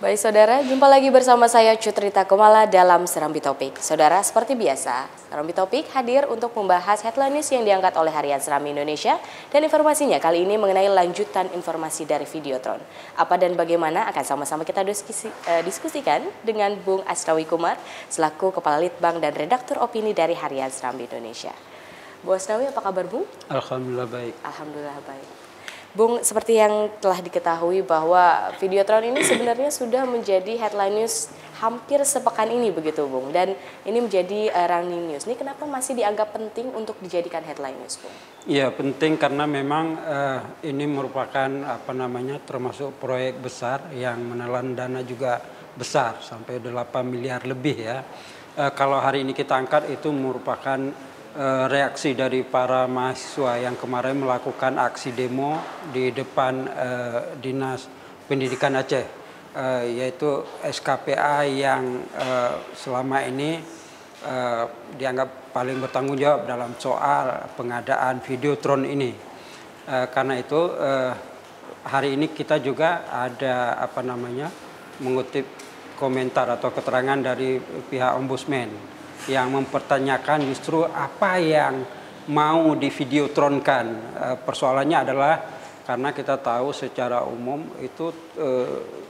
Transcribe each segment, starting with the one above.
Baik saudara, jumpa lagi bersama saya Cutrita Kumala dalam Serambi Topik. Saudara, seperti biasa, Serambi Topik hadir untuk membahas headline news yang diangkat oleh Harian Serambi Indonesia. Dan informasinya kali ini mengenai lanjutan informasi dari Videotron. Apa dan bagaimana akan sama-sama kita diskusikan dengan Bung Asnawi Kumar, selaku Kepala Litbang dan Redaktur Opini dari Harian Serambi Indonesia. Bu Asnawi, apa kabar Bung? Alhamdulillah baik. Alhamdulillah baik. Bung, seperti yang telah diketahui bahwa Videotron ini sebenarnya sudah menjadi headline news hampir sepekan ini begitu Bung. Dan ini menjadi running news. Ini kenapa masih dianggap penting untuk dijadikan headline news Bung? Iya penting karena memang ini merupakan termasuk proyek besar yang menelan dana juga besar sampai 8 miliar lebih ya. Kalau hari ini kita angkat itu merupakan reaksi dari para mahasiswa yang kemarin melakukan aksi demo di depan Dinas Pendidikan Aceh, yaitu SKPA yang selama ini dianggap paling bertanggung jawab dalam soal pengadaan Videotron ini. Karena itu hari ini kita juga ada mengutip komentar atau keterangan dari pihak Ombudsman yang mempertanyakan justru apa yang mau di Videotronkan. Persoalannya adalah karena kita tahu secara umum itu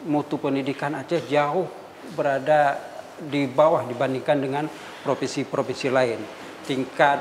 mutu pendidikan Aceh jauh berada di bawah dibandingkan dengan provinsi-provinsi lain. Tingkat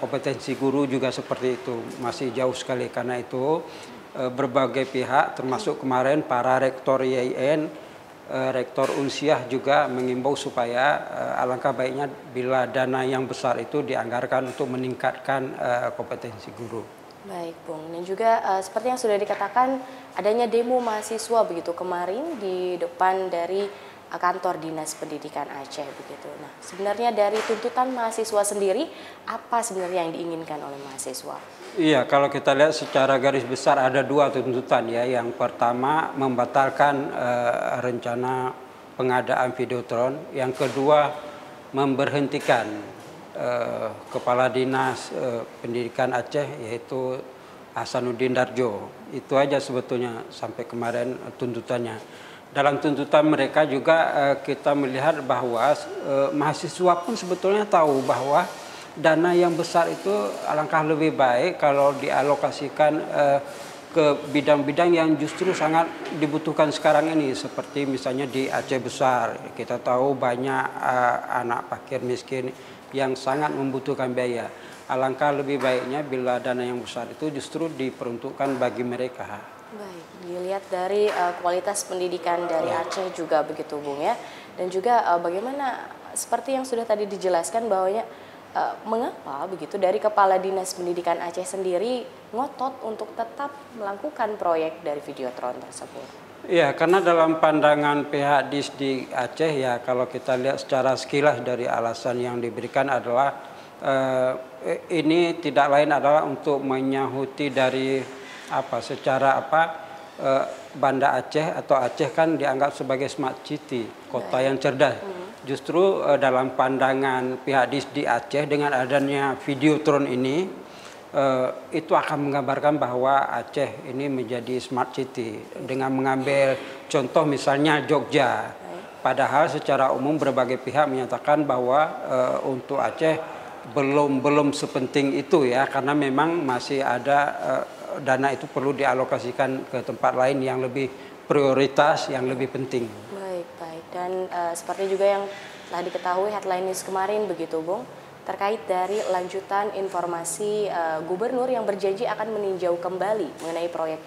kompetensi guru juga seperti itu masih jauh sekali. Karena itu berbagai pihak termasuk kemarin para rektor IAIN, Rektor Unsiah juga mengimbau supaya alangkah baiknya bila dana yang besar itu dianggarkan untuk meningkatkan kompetensi guru. Baik Bung, dan juga seperti yang sudah dikatakan adanya demo mahasiswa begitu kemarin di depan dari kantor Dinas Pendidikan Aceh begitu. Nah, sebenarnya dari tuntutan mahasiswa sendiri apa sebenarnya yang diinginkan oleh mahasiswa? Iya, kalau kita lihat secara garis besar ada dua tuntutan ya. Yang pertama membatalkan rencana pengadaan Videotron. Yang kedua memberhentikan Kepala Dinas Pendidikan Aceh yaitu Hasanuddin Darjo. Itu aja sebetulnya sampai kemarin tuntutannya. Dalam tuntutan mereka juga kita melihat bahwa mahasiswa pun sebetulnya tahu bahwa dana yang besar itu alangkah lebih baik kalau dialokasikan ke bidang-bidang yang justru sangat dibutuhkan sekarang ini. Seperti misalnya di Aceh Besar, kita tahu banyak anak fakir miskin yang sangat membutuhkan biaya. Alangkah lebih baiknya bila dana yang besar itu justru diperuntukkan bagi mereka. Baik, dilihat dari kualitas pendidikan dari Aceh juga begitu Bung ya. Dan juga bagaimana seperti yang sudah tadi dijelaskan bahwanya mengapa begitu dari Kepala Dinas Pendidikan Aceh sendiri ngotot untuk tetap melakukan proyek dari Videotron tersebut? Ya, karena dalam pandangan pihak Disdik Aceh ya, kalau kita lihat secara sekilas dari alasan yang diberikan adalah ini tidak lain adalah untuk menyahuti dari Banda Aceh atau Aceh kan dianggap sebagai smart city, kota yang cerdas. Justru dalam pandangan pihak Disdik Aceh dengan adanya Videotron ini itu akan menggambarkan bahwa Aceh ini menjadi smart city dengan mengambil contoh misalnya Jogja. Padahal secara umum berbagai pihak menyatakan bahwa untuk Aceh belum sepenting itu ya, karena memang masih ada dana itu perlu dialokasikan ke tempat lain yang lebih prioritas, yang lebih penting. Baik. Dan seperti juga yang telah diketahui headline news kemarin begitu Bung, terkait dari lanjutan informasi gubernur yang berjanji akan meninjau kembali mengenai proyek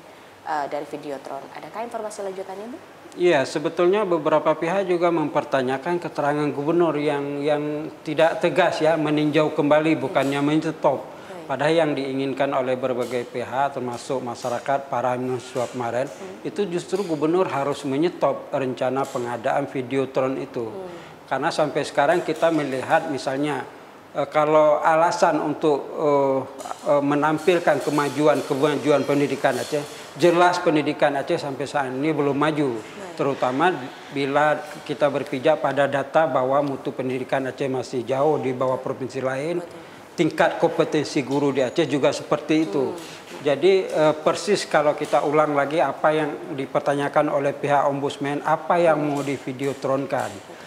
dari Videotron. Adakah informasi lanjutannya Bung? Iya, sebetulnya beberapa pihak juga mempertanyakan keterangan gubernur yang tidak tegas ya, meninjau kembali bukannya menyetop. Padahal yang diinginkan oleh berbagai pihak termasuk masyarakat, para mahasiswa kemarin, itu justru gubernur harus menyetop rencana pengadaan Videotron itu. Karena sampai sekarang kita melihat misalnya kalau alasan untuk menampilkan kemajuan pendidikan Aceh, jelas pendidikan Aceh sampai saat ini belum maju. Terutama bila kita berpijak pada data bahwa mutu pendidikan Aceh masih jauh di bawah provinsi lain. Tingkat kompetensi guru di Aceh juga seperti itu. Jadi persis kalau kita ulang lagi apa yang dipertanyakan oleh pihak Ombudsman, apa yang mau di videotronkan.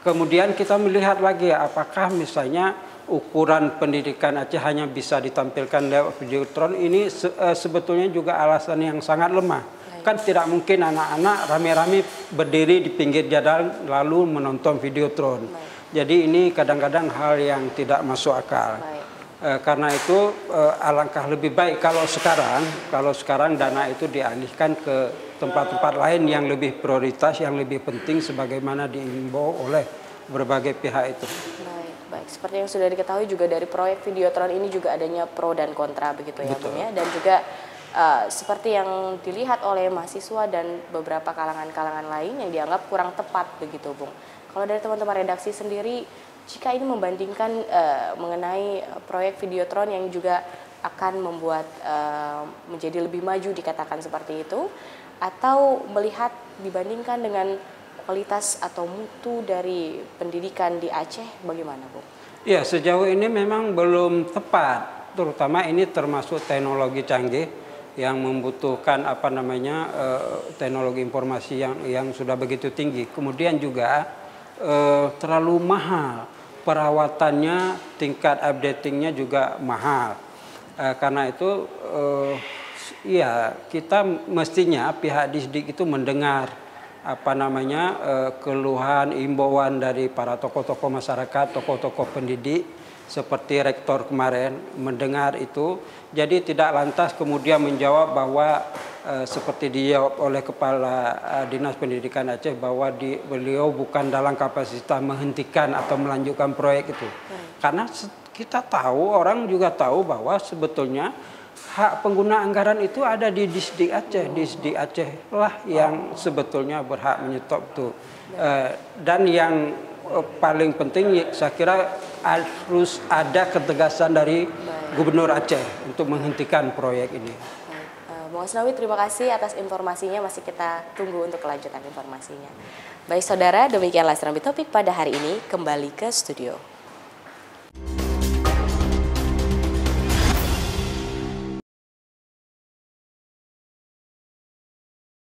Kemudian kita melihat lagi apakah misalnya ukuran pendidikan Aceh hanya bisa ditampilkan lewat videotron, ini sebetulnya juga alasan yang sangat lemah. Kan tidak mungkin anak-anak rame-rame berdiri di pinggir jalan lalu menonton videotron. Jadi ini kadang-kadang hal yang tidak masuk akal. Karena itu alangkah lebih baik kalau sekarang dana itu dialihkan ke tempat-tempat lain yang lebih prioritas, yang lebih penting sebagaimana diimbau oleh berbagai pihak itu. Baik. Seperti yang sudah diketahui juga dari proyek videotron ini juga adanya pro dan kontra begitu ya Bung ya. Dan juga seperti yang dilihat oleh mahasiswa dan beberapa kalangan-kalangan lain yang dianggap kurang tepat begitu Bung. Kalau dari teman-teman redaksi sendiri, jika ini membandingkan mengenai proyek videotron yang juga akan membuat menjadi lebih maju dikatakan seperti itu, atau melihat dibandingkan dengan kualitas atau mutu dari pendidikan di Aceh, bagaimana Bu? Ya, sejauh ini memang belum tepat, terutama ini termasuk teknologi canggih yang membutuhkan teknologi informasi yang sudah begitu tinggi. Kemudian juga terlalu mahal. Perawatannya, tingkat updatingnya juga mahal. Karena itu, ya kita mestinya pihak Disdik itu mendengar keluhan, imbauan dari para tokoh-tokoh masyarakat, tokoh-tokoh pendidik, seperti rektor kemarin mendengar itu. Jadi tidak lantas kemudian menjawab bahwa seperti dijawab oleh Kepala Dinas Pendidikan Aceh bahwa beliau bukan dalam kapasitas menghentikan atau melanjutkan proyek itu. Karena kita tahu, orang juga tahu bahwa sebetulnya hak pengguna anggaran itu ada di Disdik Aceh. Disdik Aceh lah yang sebetulnya berhak menyetop itu. Dan yang paling penting saya kira harus ada ketegasan dari Gubernur Aceh untuk menghentikan proyek ini. Bung Asnawi, terima kasih atas informasinya. Masih kita tunggu untuk kelanjutan informasinya. Baik saudara, demikianlah Serambi Topik pada hari ini. Kembali ke studio.